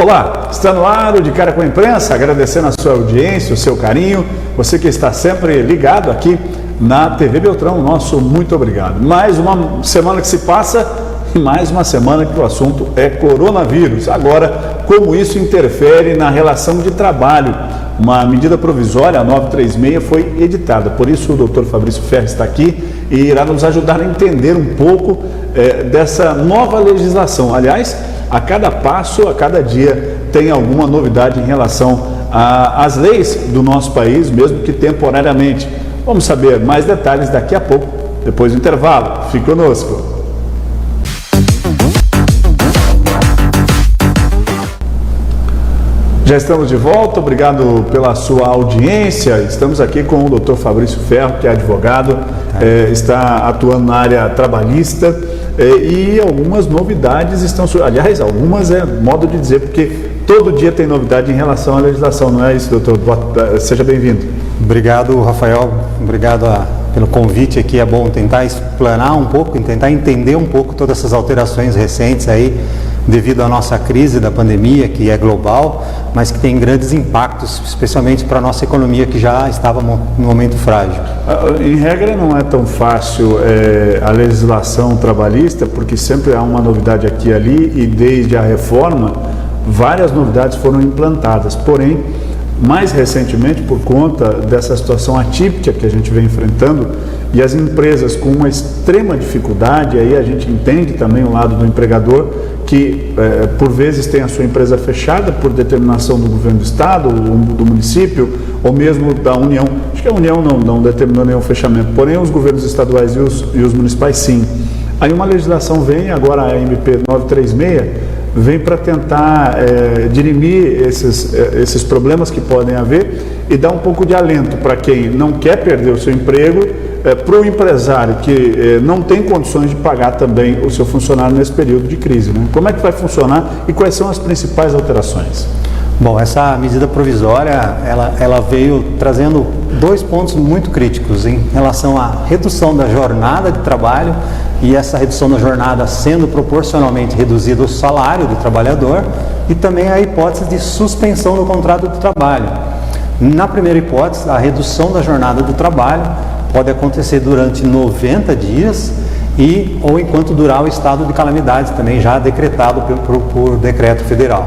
Olá, está no ar o De Cara com a Imprensa, agradecendo a sua audiência, o seu carinho, você que está sempre ligado aqui na TV Beltrão, nosso muito obrigado. Mais uma semana que se passa e mais uma semana que o assunto é coronavírus. Agora, como isso interfere na relação de trabalho? Uma medida provisória, a 936, foi editada, por isso o Dr. Fabrício Ferri está aqui e irá nos ajudar a entender um pouco dessa nova legislação. Aliás, a cada passo, a cada dia, tem alguma novidade em relação às leis do nosso país, mesmo que temporariamente. Vamos saber mais detalhes daqui a pouco, depois do intervalo. Fique conosco. Já estamos de volta, obrigado pela sua audiência. Estamos aqui com o Dr. Fabrício Ferri, que é advogado, está atuando na área trabalhista e algumas novidades estão surgindo. Aliás, algumas é modo de dizer, porque todo dia tem novidade em relação à legislação, não é isso, doutor? Seja bem-vindo. Obrigado, Rafael. Obrigado pelo convite aqui. É bom tentar explanar um pouco, tentar entender um pouco todas essas alterações recentes aí, devido à nossa crise da pandemia, que é global, mas que tem grandes impactos, especialmente para a nossa economia, que já estava num momento frágil. Em regra, não é tão fácil a legislação trabalhista, porque sempre há uma novidade aqui e ali, e desde a reforma, várias novidades foram implantadas. Porém, mais recentemente, por conta dessa situação atípica que a gente vem enfrentando, e as empresas com uma extrema dificuldade, aí a gente entende também o lado do empregador, que por vezes tem a sua empresa fechada por determinação do governo do estado, do município, ou mesmo da União. Acho que a União não determinou nenhum fechamento, porém os governos estaduais e os municipais sim. Aí uma legislação vem, agora a MP 936, vem para tentar dirimir esses problemas que podem haver e dar um pouco de alento para quem não quer perder o seu emprego, para o empresário que não tem condições de pagar também o seu funcionário nesse período de crise, né? Como é que vai funcionar e quais são as principais alterações? Bom, essa medida provisória, ela veio trazendo dois pontos muito críticos em relação à redução da jornada de trabalho, e essa redução da jornada sendo proporcionalmente reduzida ao salário do trabalhador, e também a hipótese de suspensão do contrato de trabalho. Na primeira hipótese, a redução da jornada do trabalho pode acontecer durante 90 dias ou enquanto durar o estado de calamidade, também já decretado por decreto federal.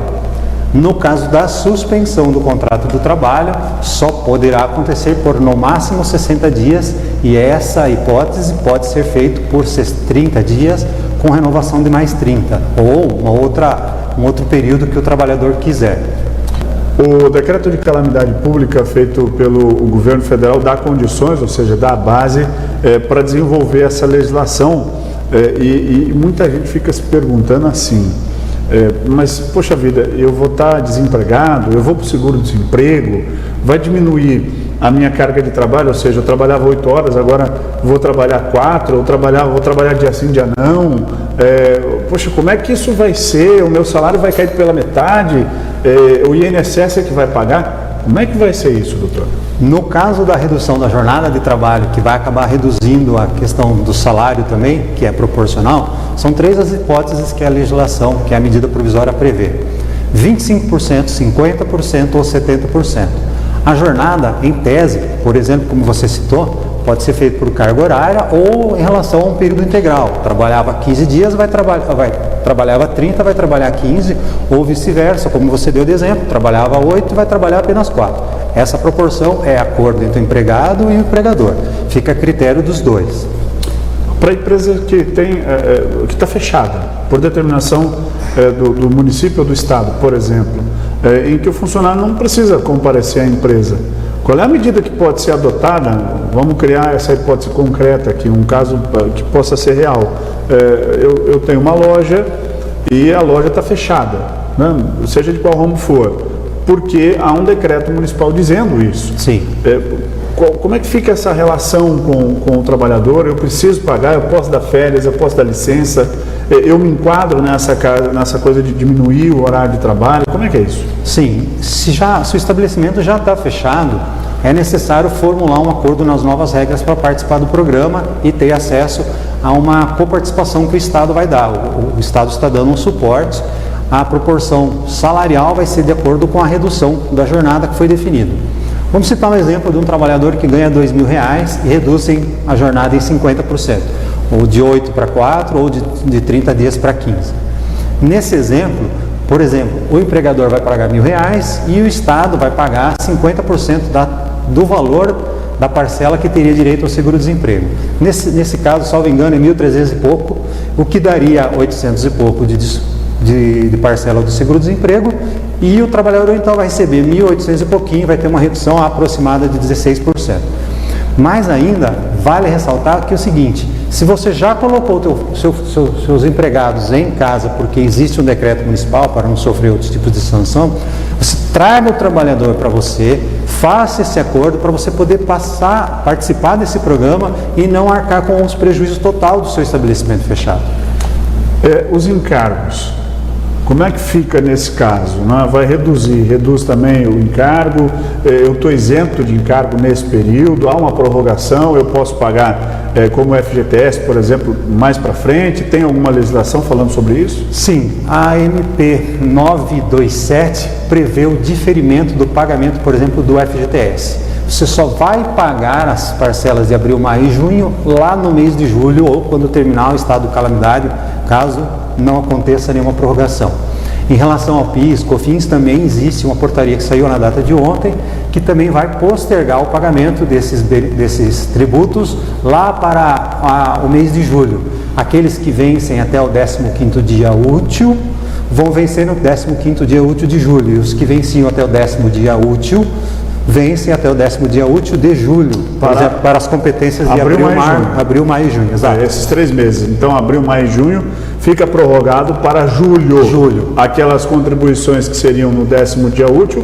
No caso da suspensão do contrato do trabalho, só poderá acontecer por no máximo 60 dias, e essa hipótese pode ser feita por 30 dias com renovação de mais 30, ou um outro período que o trabalhador quiser. O decreto de calamidade pública feito pelo governo federal dá condições, ou seja, dá a base para desenvolver essa legislação, e muita gente fica se perguntando assim, mas poxa vida, eu vou estar desempregado, eu vou para o seguro-desemprego, vai diminuir a minha carga de trabalho, ou seja, eu trabalhava 8 horas, agora vou trabalhar 4, vou trabalhar dia sim, dia não, poxa, como é que isso vai ser? O meu salário vai cair pela metade, o INSS é que vai pagar? Como é que vai ser isso, doutor? No caso da redução da jornada de trabalho, que vai acabar reduzindo a questão do salário também, que é proporcional, são 3 as hipóteses que a legislação, que a medida provisória prevê: 25%, 50% ou 70%. A jornada, em tese, por exemplo, como você citou, pode ser feita por carga horária ou em relação a um período integral. Trabalhava 15 dias, trabalhava 30, vai trabalhar 15, ou vice-versa, como você deu de exemplo, trabalhava 8 e vai trabalhar apenas 4. Essa proporção é acordo entre o empregado e o empregador. Fica a critério dos dois. Para a empresa que está fechada, por determinação do município ou do estado, por exemplo, em que o funcionário não precisa comparecer à empresa, qual é a medida que pode ser adotada? Vamos criar essa hipótese concreta aqui, um caso que possa ser real. Eu tenho uma loja e a loja está fechada, né? Seja de qual ramo for, porque há um decreto municipal dizendo isso. Sim. Como é que fica essa relação com o trabalhador? Eu preciso pagar, eu posso dar férias, eu posso dar licença, eu me enquadro nessa coisa de diminuir o horário de trabalho? Como é que é isso? Sim, se o estabelecimento já está fechado, é necessário formular um acordo nas novas regras para participar do programa e ter acesso a uma coparticipação que o Estado vai dar. O Estado está dando um suporte a proporção salarial vai ser de acordo com a redução da jornada que foi definida. Vamos citar um exemplo de um trabalhador que ganha R$2.000 e reduzem a jornada em 50%, ou de 8 para 4, ou de 30 dias para 15. Nesse exemplo, por exemplo, o empregador vai pagar R$1.000 e o Estado vai pagar 50% do valor da parcela que teria direito ao seguro-desemprego. Nesse caso, salvo engano, é 1.300 e pouco, o que daria 800 e pouco de parcela do seguro-desemprego, e o trabalhador então vai receber 1.800 e pouquinho, vai ter uma redução aproximada de 16%. Mais ainda, vale ressaltar que é o seguinte: se você já colocou seus empregados em casa porque existe um decreto municipal para não sofrer outros tipos de sanção, você traga o trabalhador para você, faça esse acordo para você poder participar desse programa e não arcar com os prejuízos total do seu estabelecimento fechado. Os encargos, como é que fica nesse caso? Né? Vai reduz também o encargo? Eu estou isento de encargo nesse período? Há uma prorrogação? Eu posso pagar como o FGTS, por exemplo, mais para frente? Tem alguma legislação falando sobre isso? Sim, a MP 927 prevê o diferimento do pagamento, por exemplo, do FGTS. Você só vai pagar as parcelas de abril, maio e junho lá no mês de julho ou quando terminar o estado de calamidade, caso não aconteça nenhuma prorrogação. Em relação ao PIS, COFINS, também existe uma portaria que saiu na data de ontem, que também vai postergar o pagamento desses tributos lá para o mês de julho. Aqueles que vencem até o 15º dia útil vão vencer no 15º dia útil de julho, e os que venciam até o 10º dia útil vencem até o 10º dia útil de julho, por exemplo, para as competências de abril, maio e junho. Exato. Esses 3 meses. Então, abril, maio e junho fica prorrogado para julho. Aquelas contribuições que seriam no 10º dia útil,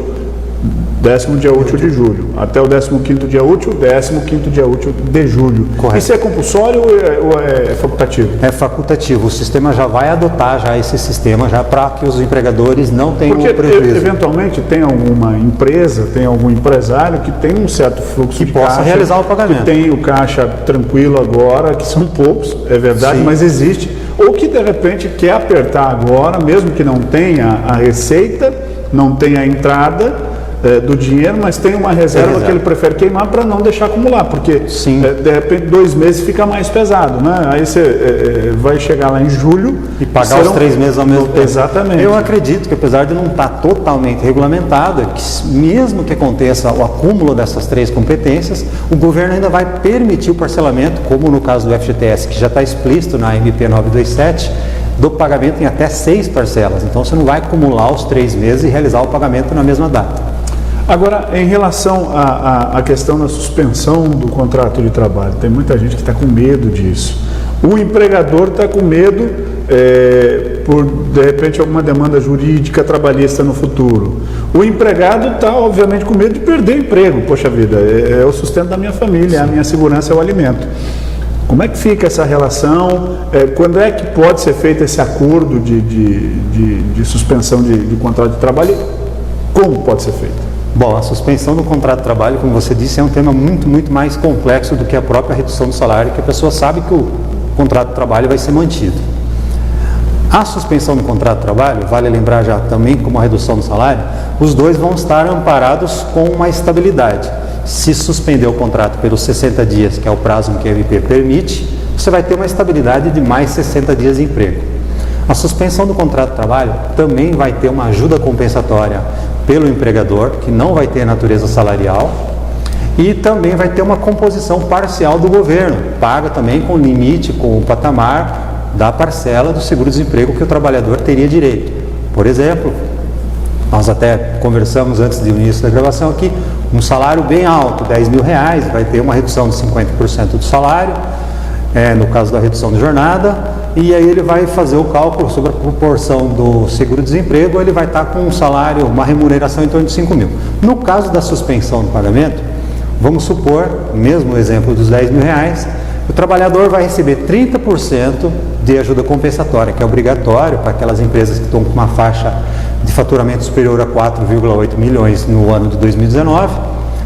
10º dia útil de julho, até o 15º dia útil, 15º dia útil de julho. Correto. Isso é compulsório ou é facultativo? É facultativo. O sistema já vai adotar esse sistema já para que os empregadores não tenham prejuízo. Porque eventualmente tem alguma empresa, tem algum empresário que tem um certo fluxo que de possa caixa, realizar o pagamento. que tem o caixa tranquilo agora, que são poucos, é verdade, sim, mas existe. Ou que de repente quer apertar agora, mesmo que não tenha a receita, não tenha a entrada do dinheiro, mas tem uma reserva que ele prefere queimar para não deixar acumular, porque de repente 2 meses fica mais pesado, né? Aí você vai chegar lá em julho e pagar os 3 meses ao mesmo tempo. Exatamente. Eu acredito que, apesar de não estar totalmente regulamentado, que mesmo que aconteça o acúmulo dessas 3 competências, o governo ainda vai permitir o parcelamento, como no caso do FGTS, que já está explícito na MP 927, do pagamento em até 6 parcelas. Então você não vai acumular os 3 meses e realizar o pagamento na mesma data. Agora, em relação à questão da suspensão do contrato de trabalho, tem muita gente que está com medo disso. O empregador está com medo por, de repente, alguma demanda jurídica trabalhista no futuro. O empregado está, obviamente, com medo de perder o emprego. Poxa vida, é o sustento da minha família, a minha segurança é o alimento. Como é que fica essa relação? Quando é que pode ser feito esse acordo de suspensão de contrato de trabalho? Como pode ser feito? Bom, a suspensão do contrato de trabalho, como você disse, é um tema muito mais complexo do que a própria redução do salário, que a pessoa sabe que o contrato de trabalho vai ser mantido. A suspensão do contrato de trabalho, vale lembrar já também como a redução do salário, os dois vão estar amparados com uma estabilidade. Se suspender o contrato pelos 60 dias, que é o prazo que a MP permite, você vai ter uma estabilidade de mais 60 dias de emprego. A suspensão do contrato de trabalho também vai ter uma ajuda compensatória pelo empregador, que não vai ter natureza salarial, e também vai ter uma composição parcial do governo, paga também com limite, com o patamar da parcela do seguro-desemprego que o trabalhador teria direito. Por exemplo, nós até conversamos antes do início da gravação aqui, um salário bem alto, R$10.000, vai ter uma redução de 50% do salário, no caso da redução de jornada, e aí ele vai fazer o cálculo sobre a proporção do seguro-desemprego, ele vai estar com um salário, uma remuneração em torno de R$5.000. No caso da suspensão do pagamento, vamos supor, mesmo o exemplo dos R$10.000, o trabalhador vai receber 30% de ajuda compensatória, que é obrigatório para aquelas empresas que estão com uma faixa de faturamento superior a 4,8 milhões no ano de 2019,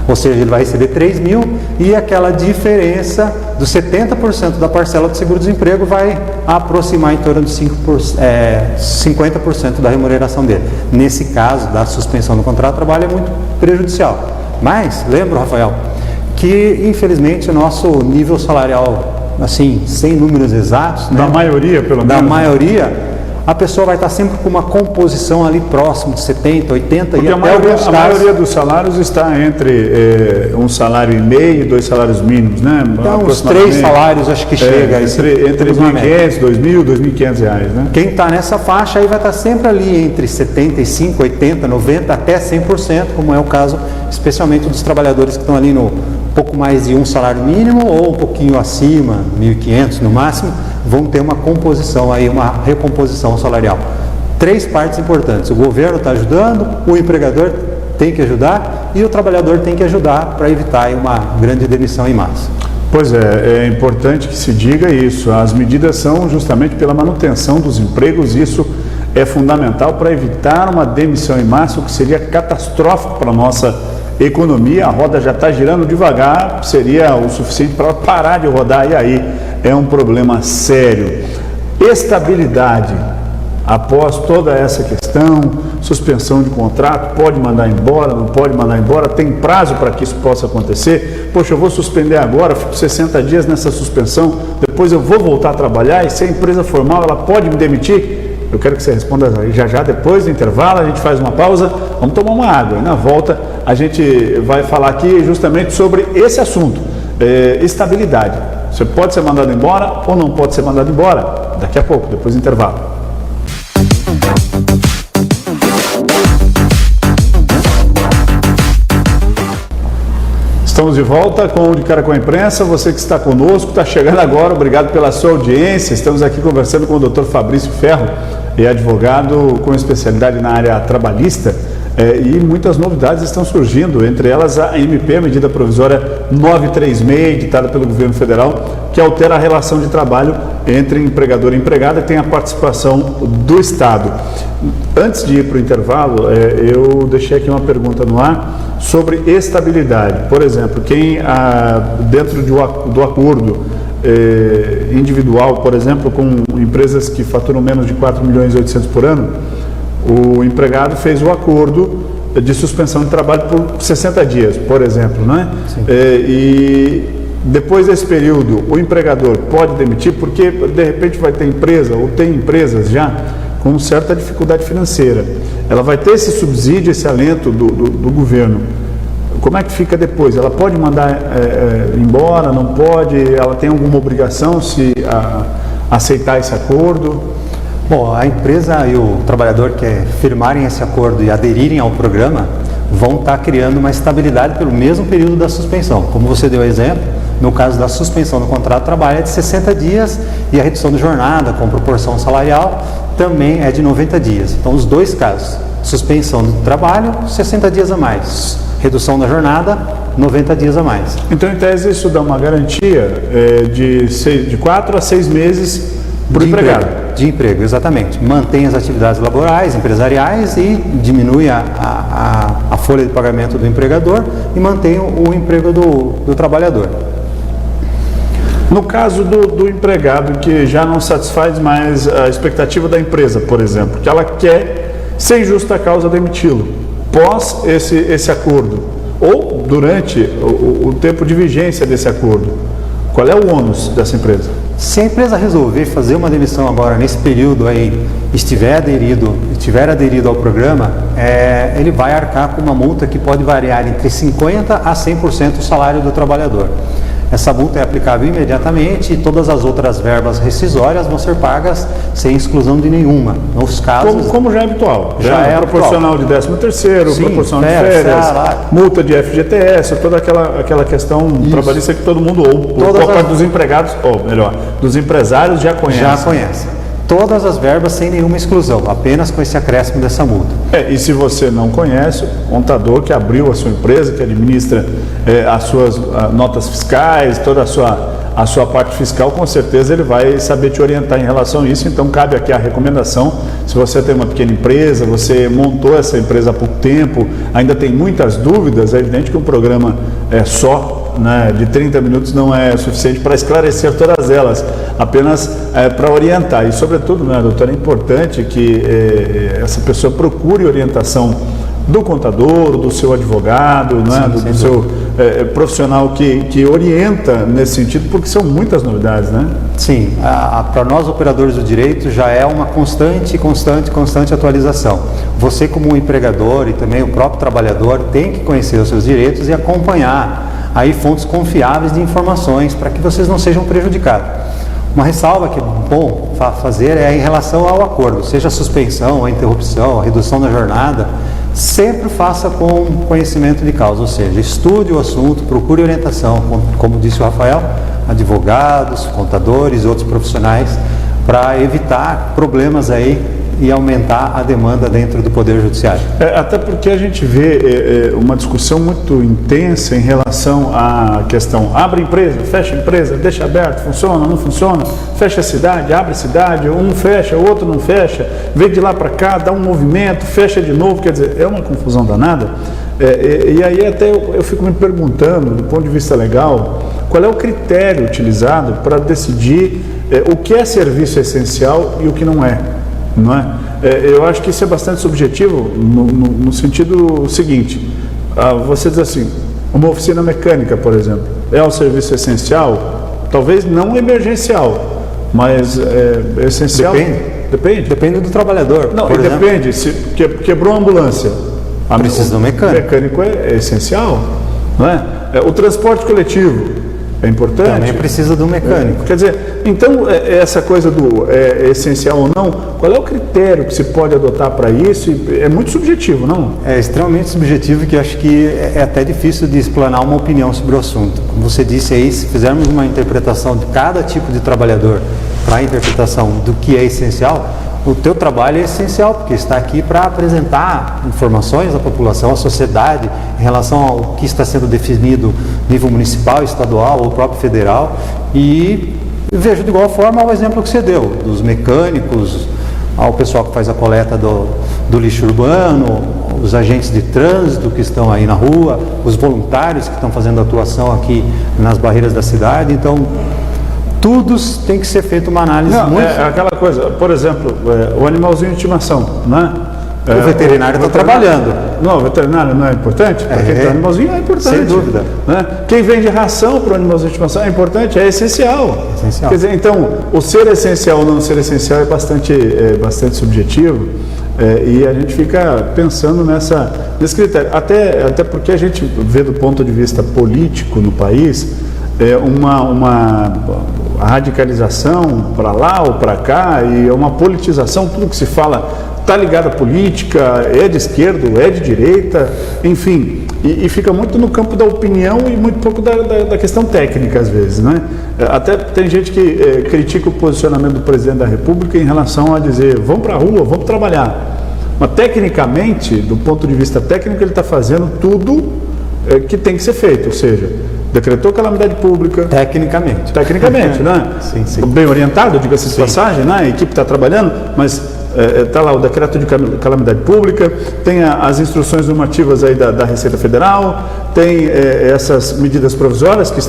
Ou seja, ele vai receber 3 mil e aquela diferença dos 70% da parcela do seguro-desemprego vai aproximar em torno de 50% da remuneração dele. Nesse caso, da suspensão do contrato de trabalho é muito prejudicial. Mas, lembro, Rafael, que infelizmente o nosso nível salarial, assim, sem números exatos, da maioria, pelo menos, da maioria, a pessoa vai estar sempre com uma composição ali próximo de 70, 80 porque e até alguns casos... A maioria dos salários está entre um salário e meio e 2 salários mínimos, né? Então, uns 3 salários acho que chega. Entre 1.500, 2.000, 2.500 reais, né? Quem está nessa faixa aí vai estar sempre ali entre 75, 80, 90, até 100%, como é o caso especialmente dos trabalhadores que estão ali no pouco mais de um salário mínimo ou um pouquinho acima, 1.500 no máximo, vão ter uma composição aí, uma recomposição salarial. 3 partes importantes: o governo está ajudando, o empregador tem que ajudar e o trabalhador tem que ajudar para evitar aí uma grande demissão em massa. Pois é importante que se diga isso. As medidas são justamente pela manutenção dos empregos, isso é fundamental para evitar uma demissão em massa, o que seria catastrófico para a nossa economia. A roda já está girando devagar, seria o suficiente para parar de rodar, e aí é um problema sério. Estabilidade. Após toda essa questão, suspensão de contrato, pode mandar embora, não pode mandar embora, tem prazo para que isso possa acontecer. Poxa, eu vou suspender agora, fico 60 dias nessa suspensão, depois eu vou voltar a trabalhar, e se a empresa formal, ela pode me demitir? Eu quero que você responda já depois do intervalo. A gente faz uma pausa, vamos tomar uma água, e na volta a gente vai falar aqui justamente sobre esse assunto, estabilidade. Você pode ser mandado embora ou não pode ser mandado embora? Daqui a pouco, depois do intervalo. Estamos de volta com o De Cara com a Imprensa. Você que está conosco, está chegando agora, obrigado pela sua audiência. Estamos aqui conversando com o Dr. Fabrício Ferro, advogado com especialidade na área trabalhista, e muitas novidades estão surgindo, entre elas a MP, a medida provisória 936, editada pelo governo federal, que altera a relação de trabalho entre empregador e empregada e tem a participação do Estado. Antes de ir para o intervalo, eu deixei aqui uma pergunta no ar sobre estabilidade. Por exemplo, quem dentro do acordo individual, por exemplo, com empresas que faturam menos de 4 milhões e 800 por ano, o empregado fez o acordo de suspensão de trabalho por 60 dias, por exemplo, não é? E depois desse período, o empregador pode demitir, porque de repente vai ter empresa, ou tem empresas já com certa dificuldade financeira. Ela vai ter esse subsídio, esse alento do governo. Como é que fica depois? Ela pode mandar embora, não pode? Ela tem alguma obrigação se aceitar esse acordo? Bom, a empresa e o trabalhador que firmarem esse acordo e aderirem ao programa vão estar criando uma estabilidade pelo mesmo período da suspensão. Como você deu exemplo, no caso da suspensão do contrato de trabalho é de 60 dias e a redução de jornada com proporção salarial também é de 90 dias. Então, os dois casos, suspensão do trabalho, 60 dias a mais, redução da jornada, 90 dias a mais. Então, em tese, isso dá uma garantia de 4 a 6 meses para o empregado. De emprego, exatamente. Mantém as atividades laborais, empresariais e diminui a folha de pagamento do empregador e mantém o emprego do trabalhador. No caso do empregado que já não satisfaz mais a expectativa da empresa, por exemplo, que ela quer, sem justa causa, demiti-lo, pós esse acordo, ou durante o tempo de vigência desse acordo, qual é o ônus dessa empresa? Se a empresa resolver fazer uma demissão agora, nesse período aí, estiver aderido ao programa, ele vai arcar com uma multa que pode variar entre 50% a 100% do salário do trabalhador. Essa multa é aplicável imediatamente e todas as outras verbas rescisórias vão ser pagas sem exclusão de nenhuma. Nos casos... Como já é habitual. Já é proporcional habitual. de 13º, Sim, proporcional de férias, multa de FGTS, toda aquela questão trabalhista que todo mundo, ou boa parte dos empregados, ou melhor, dos empresários já conhece. Já conhece. Todas as verbas sem nenhuma exclusão, apenas com esse acréscimo dessa multa. E se você não conhece, o contador que abriu a sua empresa, que administra as suas notas fiscais, toda a sua a sua parte fiscal, com certeza ele vai saber te orientar em relação a isso. Então cabe aqui a recomendação: se você tem uma pequena empresa, você montou essa empresa há pouco tempo, ainda tem muitas dúvidas, é evidente que um programa só, né, de 30 minutos não é suficiente para esclarecer todas elas, apenas para orientar. E sobretudo, né, doutor, é importante que essa pessoa procure orientação do contador, do seu advogado, né, do seu profissional que orienta nesse sentido, porque são muitas novidades, né? Sim, para nós operadores do direito já é uma constante atualização. Você, como empregador, e também o próprio trabalhador, tem que conhecer os seus direitos e acompanhar aí fontes confiáveis de informações para que vocês não sejam prejudicados. Uma ressalva que é bom fazer é em relação ao acordo, seja a suspensão, a interrupção, a redução da jornada, sempre faça com conhecimento de causa, ou seja, estude o assunto, procure orientação, como disse o Rafael, advogados, contadores, outros profissionais, para evitar problemas aí e aumentar a demanda dentro do Poder Judiciário. Até porque a gente vê uma discussão muito intensa em relação à questão: abre empresa, fecha empresa, deixa aberto, funciona, não funciona, fecha a cidade, abre a cidade, um fecha, o outro não fecha, vem de lá para cá, dá um movimento, fecha de novo, quer dizer, é uma confusão danada. E aí até eu fico me perguntando, do ponto de vista legal, qual é o critério utilizado para decidir o que é serviço essencial e o que não é. Não é? Eu acho que isso é bastante subjetivo no sentido seguinte: você diz assim, uma oficina mecânica, por exemplo, é um serviço essencial? Talvez não emergencial, mas é essencial. Depende do trabalhador. Não, depende. Se quebrou a ambulância, precisa do mecânico. O mecânico é essencial, não é? O transporte coletivo é importante. Também precisa do mecânico. Quer dizer, então essa coisa do essencial ou não, qual é o critério que se pode adotar para isso? É muito subjetivo, não? É extremamente subjetivo, que acho que é até difícil de explanar uma opinião sobre o assunto. Como você disse aí, se fizermos uma interpretação de cada tipo de trabalhador para a interpretação do que é essencial, o teu trabalho é essencial, porque está aqui para apresentar informações à população, à sociedade, em relação ao que está sendo definido nível municipal, estadual ou próprio federal. E vejo de igual forma o exemplo que você deu, dos mecânicos, ao pessoal que faz a coleta do lixo urbano, os agentes de trânsito que estão aí na rua, os voluntários que estão fazendo atuação aqui nas barreiras da cidade. Então, todos tem que ser feita uma análise. Não, é aquela coisa, por exemplo, o animalzinho de estimação, né? O veterinário está trabalhando. Não, o veterinário não é importante? Para quem tem animalzinho é importante. Sem dúvida. Né? Quem vende ração para o animalzinho de estimação é importante, é essencial. Essencial. Quer dizer, então, o ser essencial ou não ser essencial é bastante subjetivo, e a gente fica pensando nesse critério. Até porque a gente vê do ponto de vista político no país uma radicalização para lá ou para cá, e uma politização. Tudo que se fala está ligado à política, é de esquerda, é de direita, enfim, e fica muito no campo da opinião e muito pouco da questão técnica às vezes, né? Até tem gente que critica o posicionamento do presidente da República em relação a dizer: vamos para a rua, vamos trabalhar. Mas tecnicamente, do ponto de vista técnico, ele está fazendo tudo que tem que ser feito, ou seja, decretou calamidade pública. Tecnicamente, né? Sim. Bem orientado, diga-se de passagem, né? A equipe está trabalhando, mas está lá o decreto de calamidade pública, tem as instruções normativas aí da Receita Federal, tem essas medidas provisórias que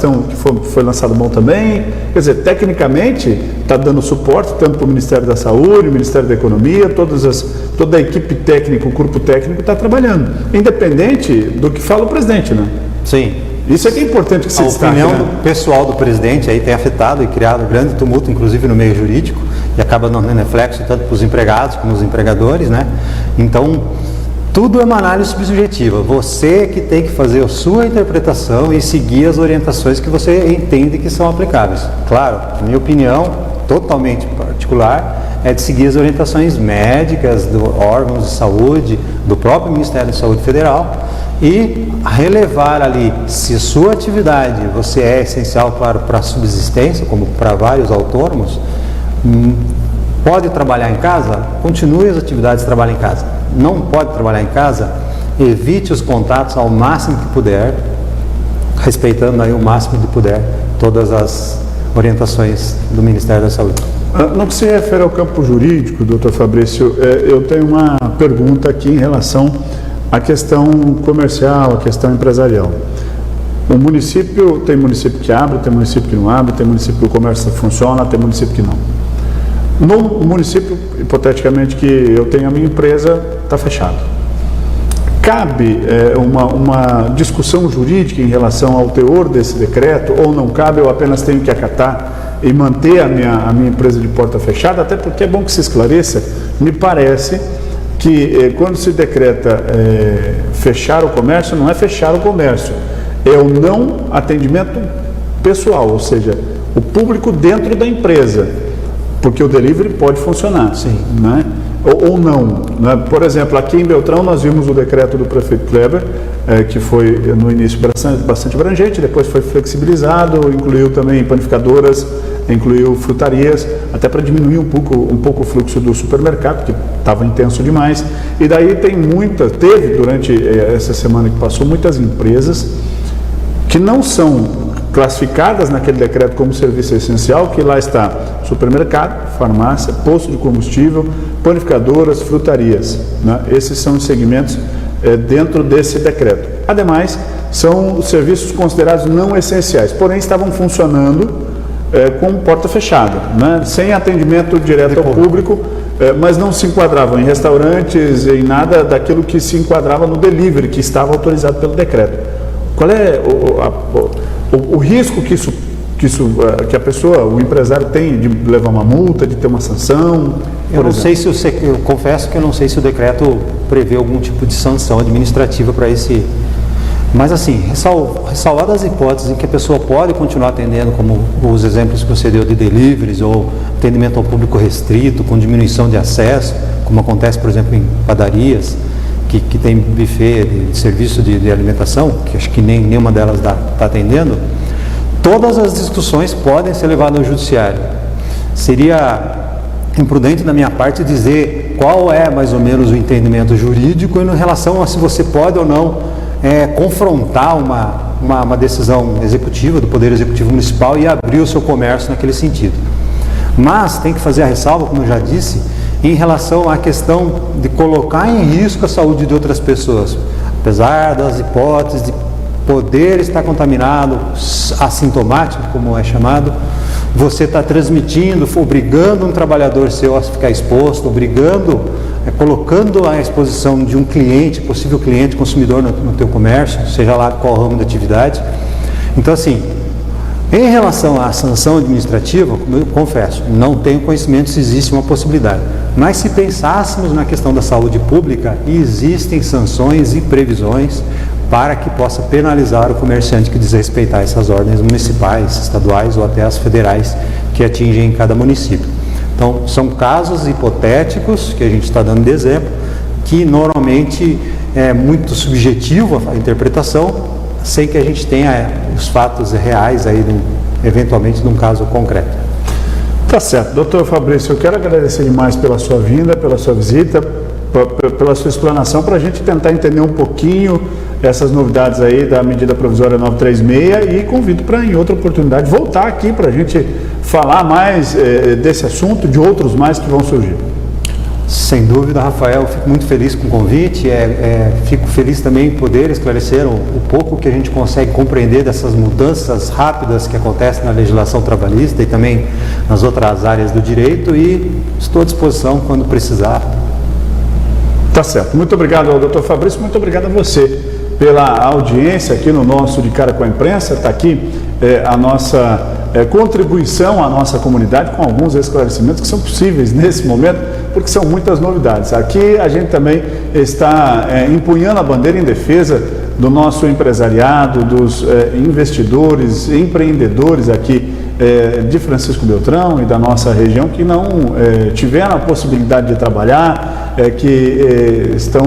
foi lançado bom também. Quer dizer, tecnicamente está dando suporte tanto para o Ministério da Saúde, o Ministério da Economia, toda a equipe técnica, o corpo técnico está trabalhando, independente do que fala o presidente, né? Sim. Isso é que é importante que se destaque. A opinião pessoal do presidente aí tem afetado e criado grande tumulto, inclusive no meio jurídico, e acaba dando reflexo tanto para os empregados como os empregadores, né? Então, tudo é uma análise subjetiva. Você que tem que fazer a sua interpretação e seguir as orientações que você entende que são aplicáveis. Claro, minha opinião, totalmente particular, é de seguir as orientações médicas do órgãos de saúde, do próprio Ministério da Saúde Federal, e relevar ali se sua atividade você é essencial, claro, para a subsistência, como para vários autônomos. Pode trabalhar em casa? Continue as atividades de trabalho em casa. Não pode trabalhar em casa? Evite os contatos ao máximo que puder, respeitando aí o máximo que puder todas as orientações do Ministério da Saúde. No que se refere ao campo jurídico, doutor Fabrício, eu tenho uma pergunta aqui em relação à questão comercial, à questão empresarial. O município, tem município que abre, tem município que não abre, tem município que o comércio funciona, tem município que não. No município, hipoteticamente, que eu tenho a minha empresa, está fechado. Cabe uma discussão jurídica em relação ao teor desse decreto, ou não cabe, eu apenas tenho que acatar e manter a minha empresa de porta fechada, até porque é bom que se esclareça. Me parece que quando se decreta fechar o comércio, não é fechar o comércio, é o não atendimento pessoal, ou seja, o público dentro da empresa, porque o delivery pode funcionar, sim, né? Ou não, né? Por exemplo, aqui em Beltrão nós vimos o decreto do prefeito Kleber, que foi no início bastante abrangente, depois foi flexibilizado, incluiu também panificadoras, incluiu frutarias, até para diminuir um pouco o fluxo do supermercado, que estava intenso demais. E daí teve durante essa semana que passou muitas empresas que não são classificadas naquele decreto como serviço essencial, que lá está supermercado, farmácia, posto de combustível, panificadoras, frutarias, né? Esses são os segmentos dentro desse decreto. Ademais, são serviços considerados não essenciais, porém estavam funcionando com porta fechada, né? Sem atendimento direto ao público, mas não se enquadravam em restaurantes, em nada daquilo que se enquadrava no delivery, que estava autorizado pelo decreto. Qual é o risco que a pessoa, o empresário tem de levar uma multa, de ter uma sanção? Eu confesso que eu não sei se o decreto prevê algum tipo de sanção administrativa para esse. Mas assim, ressalvadas as hipóteses em que a pessoa pode continuar atendendo, como os exemplos que você deu de deliveries ou atendimento ao público restrito, com diminuição de acesso, como acontece, por exemplo, em padarias, que tem buffet de serviço de alimentação, que acho que nenhuma delas está atendendo, todas as discussões podem ser levadas ao judiciário. Seria imprudente da minha parte dizer qual é mais ou menos o entendimento jurídico em relação a se você pode ou não confrontar uma decisão executiva do Poder Executivo Municipal e abrir o seu comércio naquele sentido. Mas tem que fazer a ressalva, como eu já disse, em relação à questão de colocar em risco a saúde de outras pessoas. Apesar das hipóteses de poder estar contaminado, assintomático, como é chamado, você está transmitindo, obrigando um trabalhador seu a ficar exposto, colocando à exposição de um cliente, possível cliente, consumidor no teu comércio, seja lá qual ramo de atividade. Então, assim, em relação à sanção administrativa, como eu confesso, não tenho conhecimento se existe uma possibilidade. Mas se pensássemos na questão da saúde pública, existem sanções e previsões para que possa penalizar o comerciante que desrespeitar essas ordens municipais, estaduais ou até as federais que atingem cada município. Então, são casos hipotéticos que a gente está dando de exemplo, que normalmente é muito subjetivo a interpretação, sem que a gente tenha os fatos reais aí, eventualmente, de um caso concreto. Tá certo. Doutor Fabrício, eu quero agradecer demais pela sua vinda, pela sua visita, pela sua explanação, para a gente tentar entender um pouquinho essas novidades aí da medida provisória 936 e convido para, em outra oportunidade, voltar aqui para a gente falar mais desse assunto, de outros mais que vão surgir. Sem dúvida, Rafael, fico muito feliz com o convite, fico feliz também em poder esclarecer o pouco que a gente consegue compreender dessas mudanças rápidas que acontecem na legislação trabalhista e também nas outras áreas do direito, e estou à disposição quando precisar. Tá certo. Muito obrigado ao doutor Fabrício, muito obrigado a você pela audiência aqui no nosso De Cara com a Imprensa. Está aqui a nossa contribuição à nossa comunidade com alguns esclarecimentos que são possíveis nesse momento, porque são muitas novidades. Aqui a gente também está empunhando a bandeira em defesa do nosso empresariado, dos investidores, empreendedores aqui de Francisco Beltrão e da nossa região que não tiveram a possibilidade de trabalhar, que estão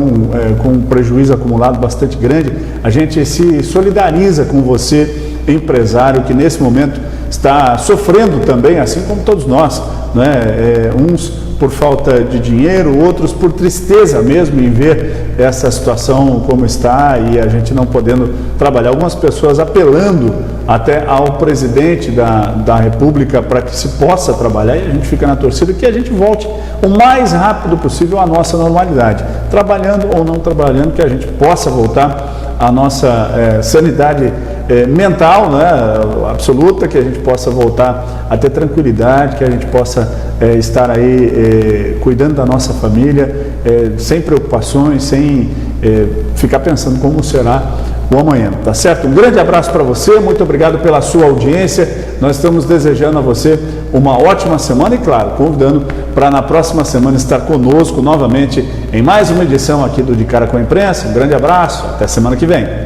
com um prejuízo acumulado bastante grande. A gente se solidariza com você, empresário, que nesse momento está sofrendo também, assim como todos nós, né? Uns por falta de dinheiro, outros por tristeza mesmo em ver essa situação como está e a gente não podendo trabalhar. Algumas pessoas apelando até ao presidente da República para que se possa trabalhar, e a gente fica na torcida que a gente volte o mais rápido possível à nossa normalidade, trabalhando ou não trabalhando, que a gente possa voltar à nossa sanidade mental, né, absoluta, que a gente possa voltar a ter tranquilidade, que a gente possa estar aí cuidando da nossa família, sem preocupações, sem ficar pensando como será o amanhã, tá certo? Um grande abraço para você, muito obrigado pela sua audiência, nós estamos desejando a você uma ótima semana e, claro, convidando para na próxima semana estar conosco novamente em mais uma edição aqui do De Cara com a Imprensa. Um grande abraço, até semana que vem.